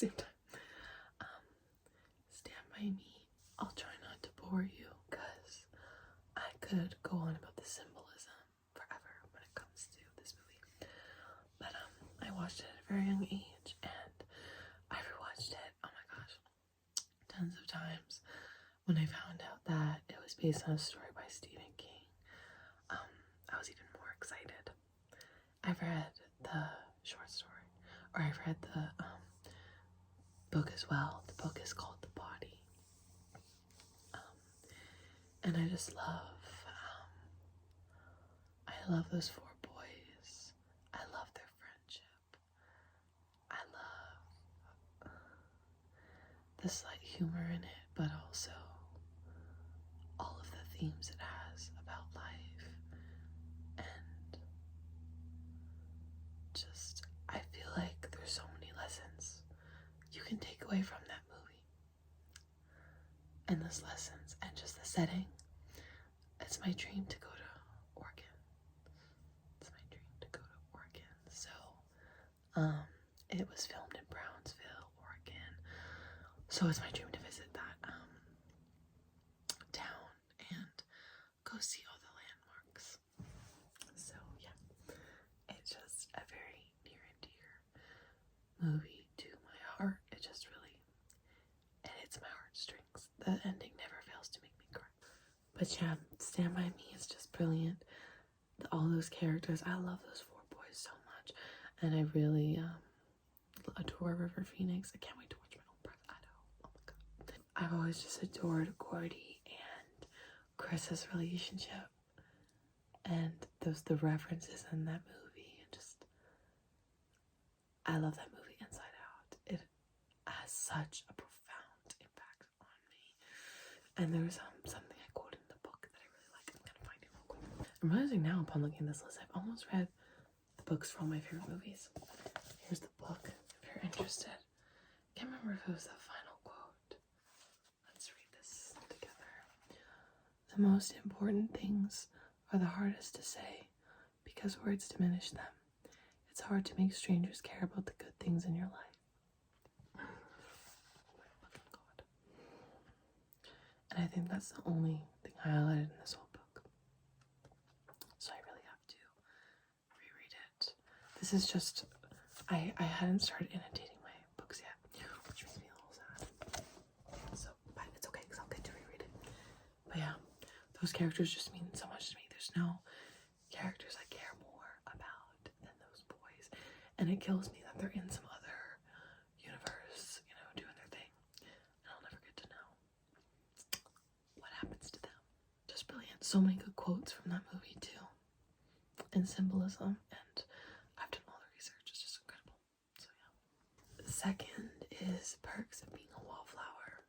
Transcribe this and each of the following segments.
same time. Stand By Me. I'll try not to bore you because I could go on about the symbolism forever when it comes to this movie. But I watched it at a very young age and I rewatched it, oh my gosh, tons of times. When I found out that it was based on a story by Stephen King, I was even more excited. I've read the short story, or I've read the book as well. The book is called The Body. And I just love, I love those four boys. I love their friendship. I love the slight humor in it, but also all of the themes it has about life. And just, I feel like there's so many lessons you can take away from that movie. And those lessons and just the setting. It's my dream to go to Oregon. It's my dream to go to Oregon. So, it was filmed in Brownsville, Oregon. So it's my dream to visit that town and go see all the landmarks. So yeah, it's just a very near and dear movie to my heart. It just really, it hits my heartstrings. The ending never fails to make me cry. But yeah, Stand By Me is just brilliant. All those characters, I love those four boys so much, and I really adore River Phoenix. I can't wait to watch my own breath. I know. Oh my god, I've always just adored Gordy and Chris's relationship, and the references in that movie, and just I love that movie inside out. It has such a profound impact on me. And there was something I quoted in the book that I really like. I'm gonna find it real quick. I'm realizing now upon looking at this list, I've almost read the books for all my favorite movies. Here's the book if you're interested. Can't remember if it was the final quote. Let's read this together. The most important things are the hardest to say because words diminish them. It's hard to make strangers care about the good things in your life. Oh my fucking god. And I think that's the only thing highlighted in this whole book. So I really have to reread it. This is just, I hadn't started annotating my books yet, which makes me a little sad. So, but it's okay because I'll get to reread it. But yeah, those characters just mean so much to me. There's no characters I care more about than those boys. And it kills me that they're in some other universe, you know, doing their thing. And I'll never get to know what happens to them. Just brilliant. So many good quotes from that movie too. And symbolism. And I've done all the research. It's just incredible. So yeah. The second is Perks of Being a Wallflower.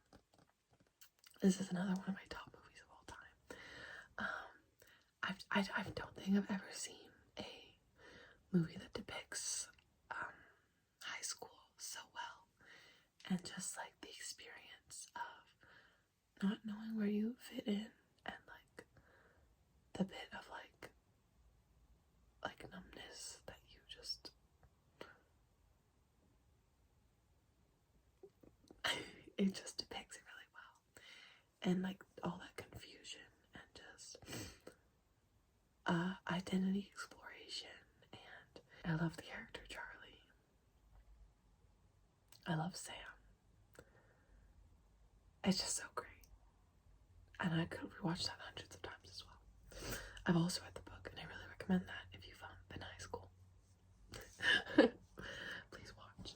This is another one of my top movies of all time. I don't think I've ever seen a movie that depicts high school so well, and just like the experience of not knowing where you fit in, and like the bit of like numbness that you just it just depicts it really well, and like all that confusion and just identity exploration. And I love the character Charlie. I love Sam. It's just so great. And I could rewatch that hundreds of times as well. I've also read the book, and I really recommend that if you've been in high school. Please watch.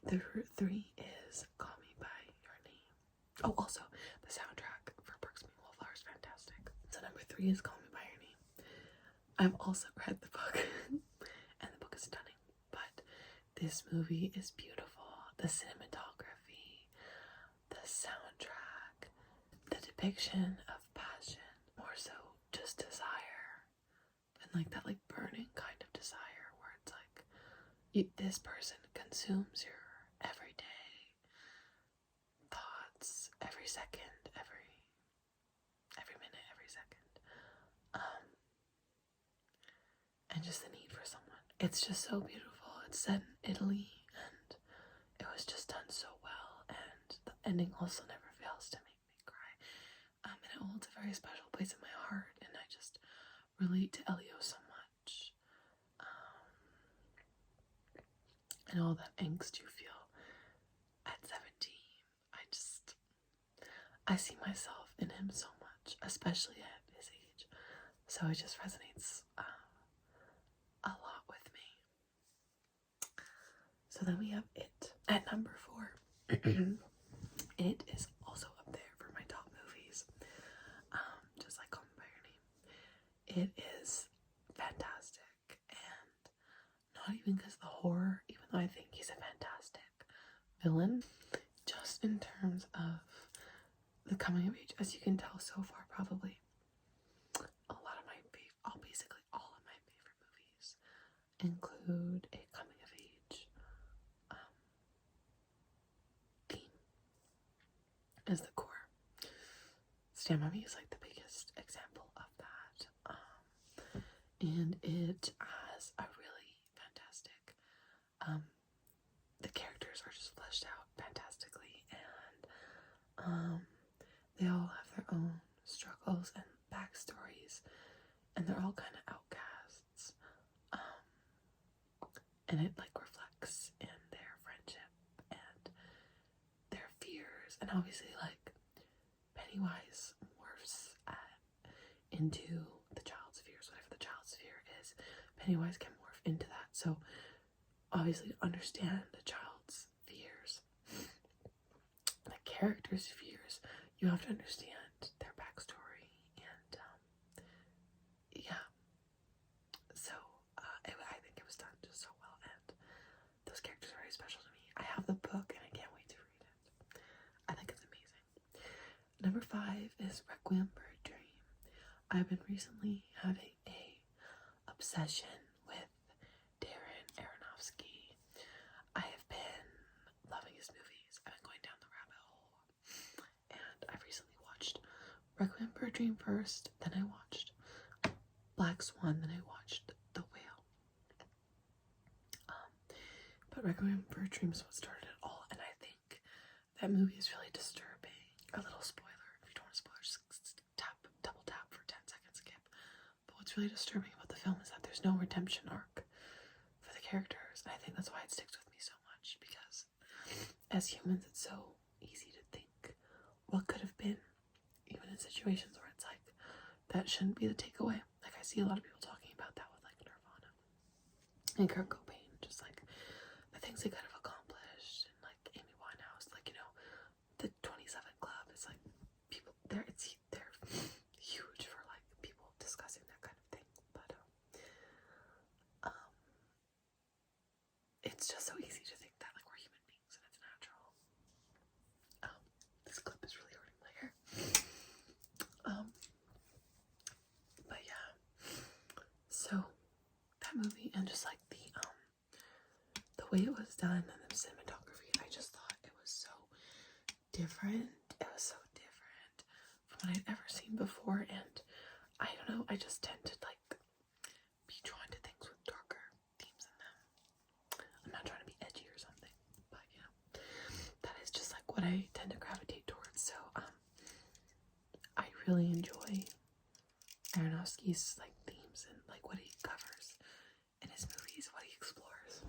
Number 3 is Call Me By Your Name. Oh, also, the soundtrack for Perks of Being a Wallflower is fantastic. So number 3 is Call Me By Your Name. I've also read the book, and the book is stunning, but this movie is beautiful. The cinematography, the soundtrack, the depiction of passion, more so just desire, and like that like burning kind of desire where it's like this person consumes your everyday thoughts, every second, every minute, every second. And just the need for someone. It's just so beautiful. It's set in Italy, and it was just ending also never fails to make me cry. And it holds a very special place in my heart, and I just relate to Elio so much. And all that angst you feel at 17. I see myself in him so much, especially at his age. So it just resonates a lot with me. So then we have It at number 4. It is also up there for my top movies. Just like Call Me By Your Name. It is fantastic, and not even because of the horror, even though I think he's a fantastic villain, just in terms of the coming of age. As you can tell so far, probably basically all of my favorite movies include a coming of age theme as the core. Stand By Me is like the biggest example of that, and it has a really fantastic, the characters are just fleshed out fantastically, and they all have their own struggles and backstories, and they're all kind of outcasts, and it like reflects in their friendship and their fears, and obviously like Pennywise morphs into the child's fears. Whatever the child's fear is, Pennywise can morph into that. So obviously to understand the child's fears, the character's fears, you have to understand their backstory, and yeah, so I think it was done just so well, and those characters are very special to me. I have the book and I can't wait to read it. I think it's amazing. Number 5 is Requiem for a Dream. I've been recently having a obsession with Darren Aronofsky. I have been loving his movies. I've been going down the rabbit hole, and I've recently watched Requiem for a Dream first, then I watched Black Swan, then I watched The Whale. But Requiem for a Dream is what started it all, and I think that movie is really disturbing. A little spoiler, if you don't want to spoil, just double tap for 10 seconds, skip. But what's really disturbing about the film is that there's no redemption arc for the characters, and I think that's why it sticks with me so much, because as humans, it's so easy to think what could have been, even in situations where it's like, that shouldn't be the takeaway. Like, I see a lot of people talking about that with like Nirvana and Kurt Cobain, just like the things they could have accomplished, and like Amy Winehouse, like, you know, the 27 Club is like, people they're huge for like people discussing that kind of thing, but it's just so easy to think that like we're human beings and it's natural. This clip is really hurting my hair. But yeah, so that movie, and just like the way it was done and the cinematography, I just thought it was so different. It was so different from what I'd ever seen before, and I don't know, I just tend to like be drawn to things with darker themes in them. I'm not trying to be edgy or something, but you know, that is just like what I tend to gravitate towards. So I really enjoy Aronofsky's like themes and like what he covers in his movies, what he explores.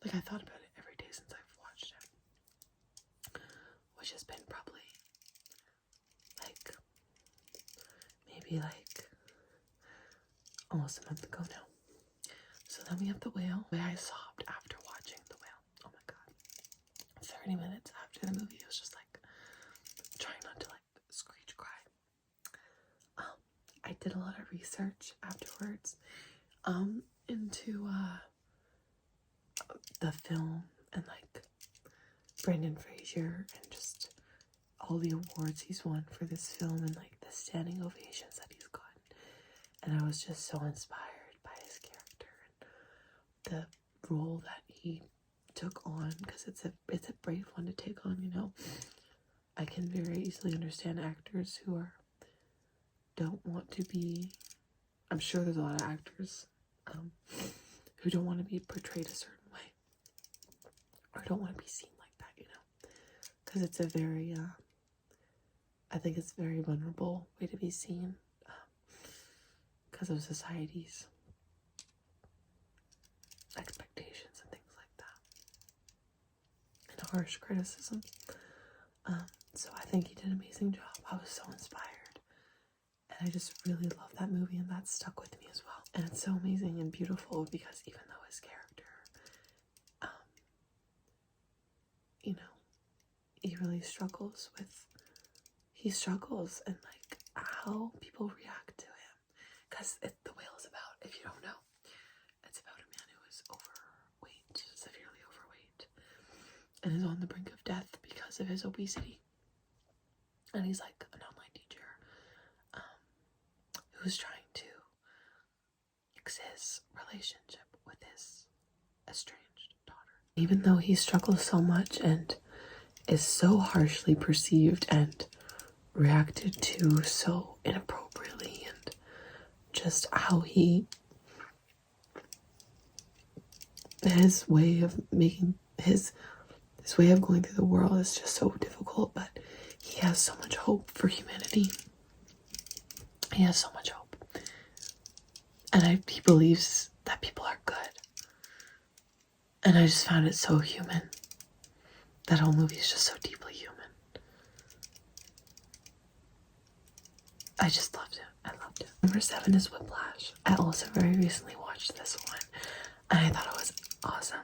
Like, I thought about it every day since I've watched him, which has been probably like maybe like almost a month ago now. So then we have The Whale. I sobbed after watching The Whale. Oh my god. 30 minutes after the movie, it was just like trying not to like screech cry. I did a lot of research afterwards into the film and like Brendan Fraser and just all the awards he's won for this film and like the standing ovations that he's gotten. And I was just so inspired by his character and the role that he took on, because it's a brave one to take on, you know. I can very easily understand actors who don't want to be, I'm sure there's a lot of actors who don't want to be portrayed a certain way or don't want to be seen like that, you know, because it's a very, I think it's a very vulnerable way to be seen because of society's expectations and things like that, and harsh criticism. So I think he did an amazing job. I was so inspired, and I just really love that movie, and that stuck with me as well. And it's so amazing and beautiful because even though his character, you know, he really struggles and like how people react to him, because the whale is about, if you don't know, it's about a man who is overweight, severely overweight, and is on the brink of death because of his obesity. And he's like an online teacher who's trying to fix his relationship with his estranged daughter. Even though he struggles so much and is so harshly perceived and reacted to so inappropriately, and just how his way of making his way of going through the world is just so difficult, but he has so much hope for humanity. He has so much hope, and he believes that people are good, and I just found it so human. That whole movie is just so deeply human. I just loved it. I loved it. Number 7 is Whiplash. I also very recently watched this one, and I thought it was awesome.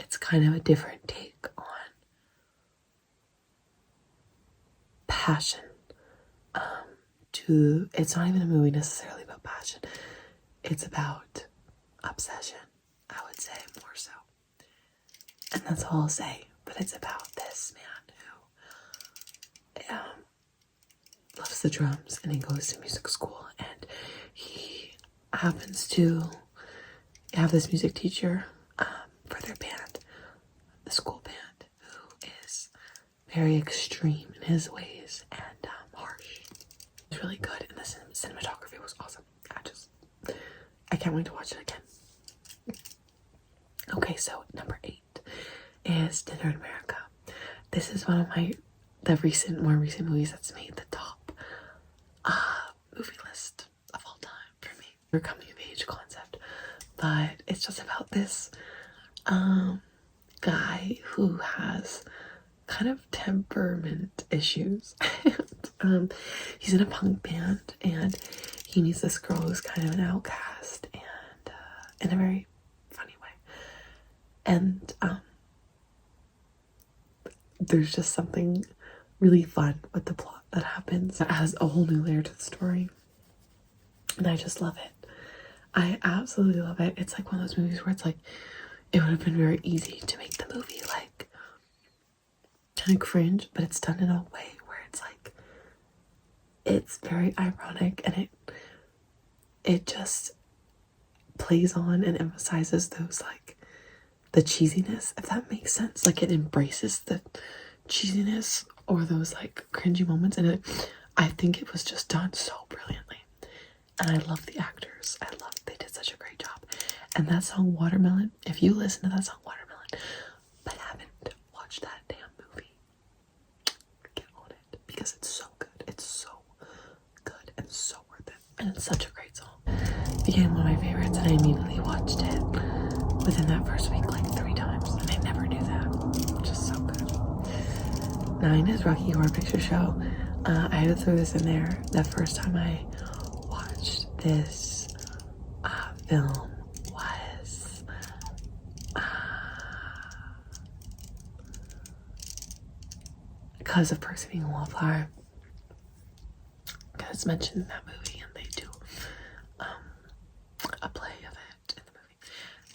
It's kind of a different take on passion. It's not even a movie necessarily about passion. It's about obsession, I would say, more so. And that's all I'll say. But it's about this man who loves the drums, and he goes to music school, and he happens to have this music teacher for their band, the school band, who is very extreme in his ways and harsh. It's really good, and the cinematography was awesome. I can't wait to watch it again. Okay, so number 8 is Dinner in America. This is one of more recent movies that's made the top movie list of all time for me. We're coming of age concept, but it's just about this guy who has kind of temperament issues. And, he's in a punk band, and he meets this girl who's kind of an outcast, and in a very funny way. And there's just something really fun with the plot that happens that adds a whole new layer to the story, and I just love it. I absolutely love it. It's like one of those movies where it's like it would have been very easy to make the movie like kind of cringe, but it's done in a way where it's like it's very ironic, and it just plays on and emphasizes those like the cheesiness, if that makes sense. Like it embraces the cheesiness or those like cringy moments, and I think it was just done so brilliantly. And I love the actors. They did such a great job. And that song Watermelon, if you listen to that song Watermelon but haven't watched that damn movie, get on it, because it's so good. It's so good and so worth it. And it's such a great song. It became one of my favorites, and I immediately watched it within that first week like 3 times, and I never do that. Just so good. 9 is Rocky Horror Picture Show. I had to throw this in there. The first time I watched this film was because of Perks of Being a Wallflower, because it's mentioned in that movie, and they do a play of it in the movie.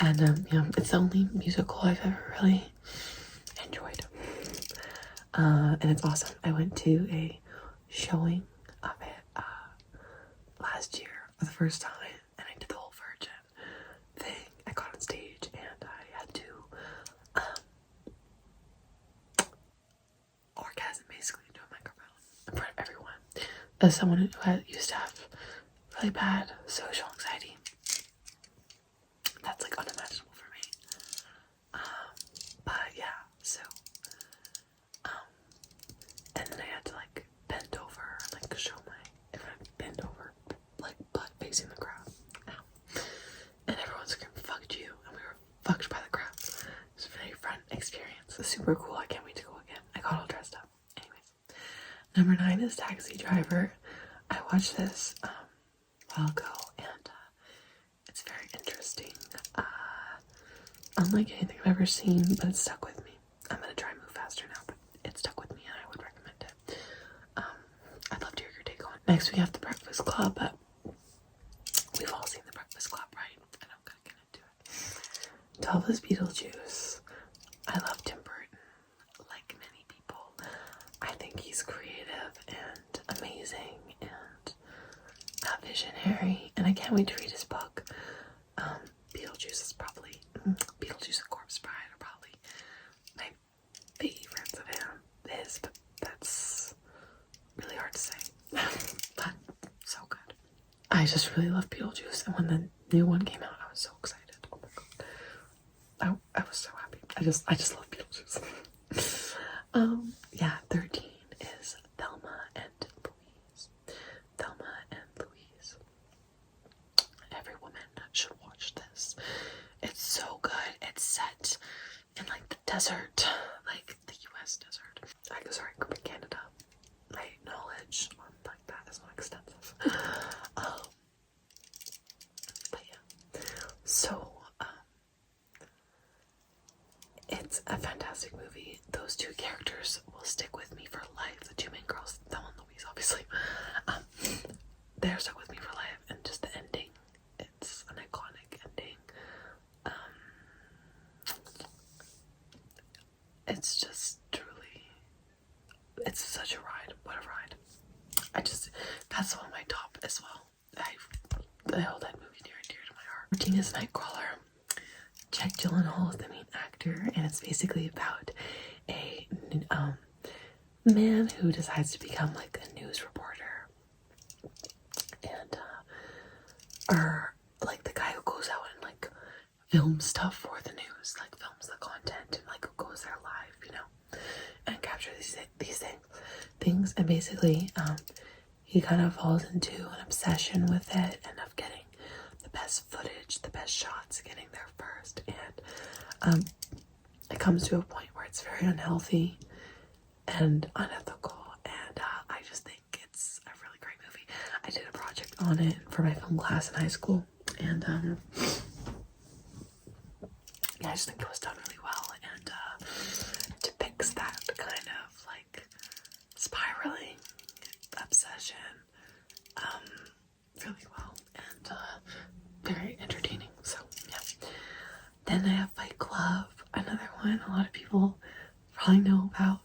And it's the only musical I've ever really enjoyed, and it's awesome. I went to a showing of it last year for the first time, and I did the whole virgin thing. I got on stage and I had to orgasm basically into a microphone in front of everyone. As someone who used to have really bad social anxiety, that's like unimaginable for me. But yeah, so experience. It's super cool. I can't wait to go again. I got all dressed up. Anyways, number 9 is Taxi Driver. I watched this a while ago, and it's very interesting. Unlike anything I've ever seen, but it stuck with me. I'm gonna try and move faster now, but it stuck with me, and I would recommend it. I'd love to hear your take on it. Next, we have The Breakfast Club. We've all seen The Breakfast Club, right? And I'm gonna get into it. 12 is Beetlejuice. I love Tim Burton, like many people. I think he's creative and amazing and visionary, and I can't wait to read his book. Beetlejuice is probably Beetlejuice and Corpse Bride are probably my favorites of his, but that's really hard to say. But so good. I just really love Beetlejuice, and when the new one came out, I was so excited. Oh my god, I was so happy. I just love Beetlejuice. Yeah, 13 is Thelma and Louise. Thelma and Louise. Every woman should watch this. It's so good. It's set in like the desert, like the US desert. Sorry, Canada. My knowledge on like that is not extensive. But yeah. So it's a fantastic movie. Those two characters will stick with me for life. The two main girls, Thelma and Louise, obviously. They're stuck with me for life, and just the ending. It's an iconic ending. It's just truly, it's such a ride. What a ride. That's one of my top as well. I hold that movie near and dear to my heart. 14 is Nightcrawler. Jack Gyllenhaal is the main actor, and it's basically about a man who decides to become like a news reporter, and or like the guy who goes out and like films stuff for the news, like films the content and like goes there live, you know, and captures these things, and basically he kind of falls into an obsession with it and of getting the best footage, the best shots, getting there first, and it comes to a point where it's very unhealthy and unethical, and I just think it's a really great movie. I did a project on it for my film class in high school, and yeah, I just think it was done really well, and depicts that kind of like spiraling obsession really well, and very entertaining. So yeah. Then I have Fight Club, another one a lot of people probably know about,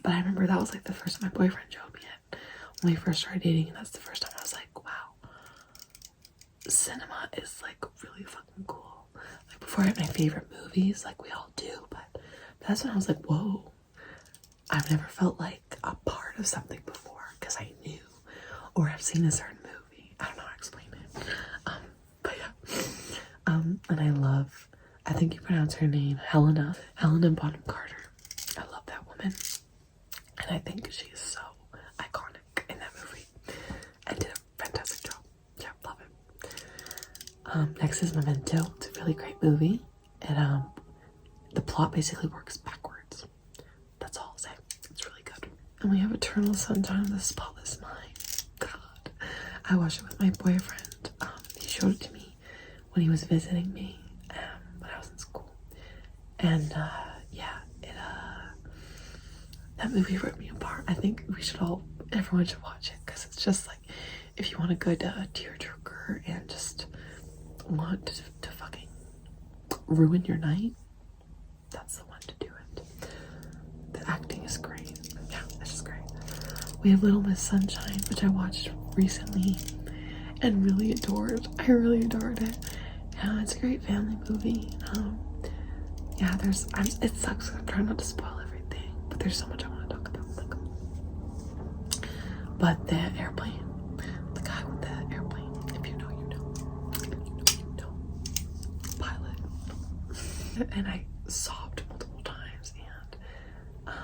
but I remember that was like the first my boyfriend showed me it when we first started dating, and that's the first time I was like, wow, cinema is like really fucking cool. Like before I had my favorite movies, like we all do, but that's when I was like, whoa, I've never felt like a part of something before because I knew or I've seen a certain movie. I don't know how to explain it. But yeah. And I think you pronounce her name Helena Bonham Carter. I love that woman, and I think she's so iconic in that movie. I did a fantastic job. Yeah, love it. Next is Memento. It's a really great movie. And the plot basically works backwards. That's all I'll say. It's really good. And we have Eternal Sunshine of the Spotless Mind. God, I watched it with my boyfriend. He showed it to me when he was visiting me when I was in school. And yeah, that movie ripped me apart. I think everyone should watch it, because it's just like, if you want a good tearjerker and just want to fucking ruin your night, that's the one to do it. The acting is great. Yeah, it's just great. We have Little Miss Sunshine, which I watched recently and really adored. I really adored it. Yeah, it's a great family movie. Yeah, it sucks. I'm trying not to spoil everything, but there's so much I want to talk about. But the airplane, the guy with the airplane, if you know, you know. If you know, you know. Pilot. And I sobbed multiple times, and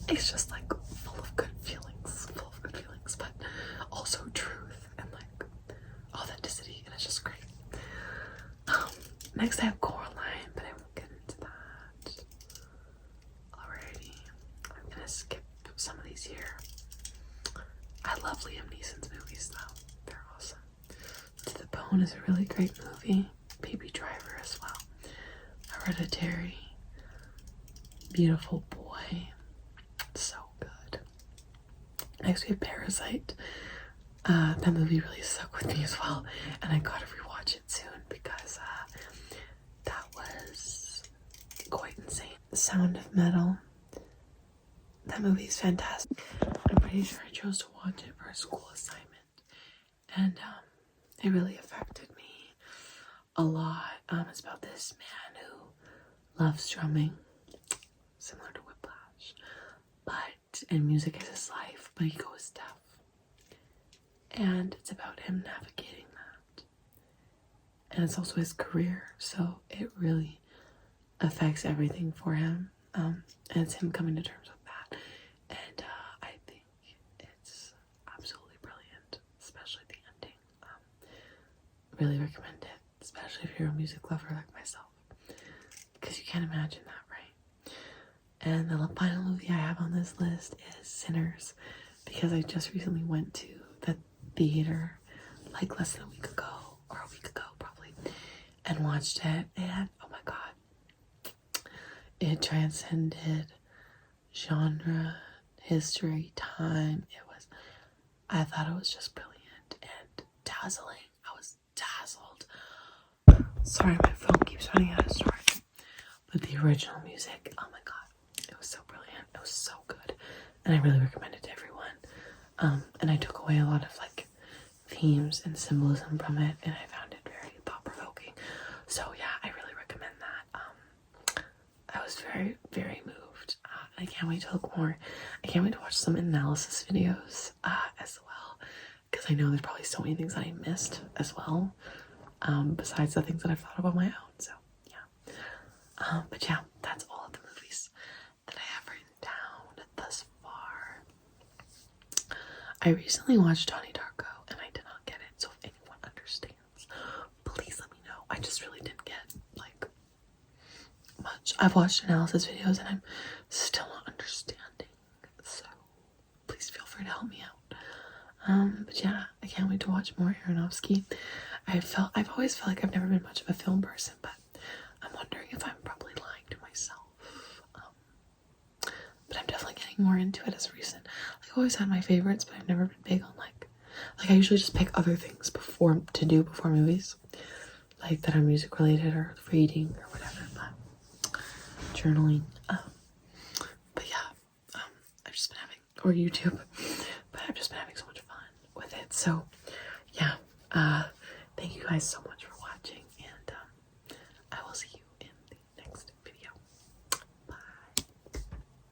it's just like full of good feelings, but also truth and like authenticity, and it's just great. Next I have Coraline, but I won't get into that. love Liam Neeson's movies though. They're awesome. To the Bone is a really great movie. Baby Driver as well. Hereditary. Beautiful Boy. So good. Next we have Parasite. That movie really stuck with me as well, and I gotta rewatch it soon because that was quite insane. Sound of Metal. That movie is fantastic. I'm pretty sure I chose to watch it for a school assignment, and it really affected me a lot. It's about this man who loves drumming, similar to Whiplash, and music is his life, but he goes deaf. And it's about him navigating that. And it's also his career, so it really affects everything for him. And it's him coming to terms with that. And I think it's absolutely brilliant, especially the ending. Really recommend it, especially if you're a music lover like myself. Because you can't imagine that, right? And the final movie I have on this list is Sinners, because I just recently went to the theater like less than a week ago, or a week ago probably, and watched it, and oh my god, it transcended genre, history, time. I thought it was just brilliant and dazzling. I was dazzled. Sorry, my phone keeps running out of storage. But the original music, oh my god, it was so brilliant. It was so good, and I really recommend it to everyone. And I took away a lot of like themes and symbolism from it, and I found it very thought-provoking. So yeah, I really recommend that. I was very, very moved. I can't wait to look more. I can't wait to watch some analysis videos as well, because I know there's probably so many things that I missed as well, besides the things that I've thought of on my own. So yeah, but yeah, that's all of the movies that I have written down thus far. I recently watched Donnie Darko, and I did not get it, so if anyone understands, please let me know. I just really didn't get, like, much. I've watched analysis videos, and I'm still not understanding, so please feel free to help me out. But yeah, I can't wait to watch more Aronofsky. I've always felt like I've never been much of a film person, but I'm wondering if I'm probably lying to myself. But I'm definitely getting more into it as a recent. Like, I always had my favorites, but I've never been big on like I usually just pick other things before movies, like that are music related or reading or whatever, but journaling. But yeah, I've just been having, or YouTube, but I've just been having so much fun with it. So yeah, thank you guys so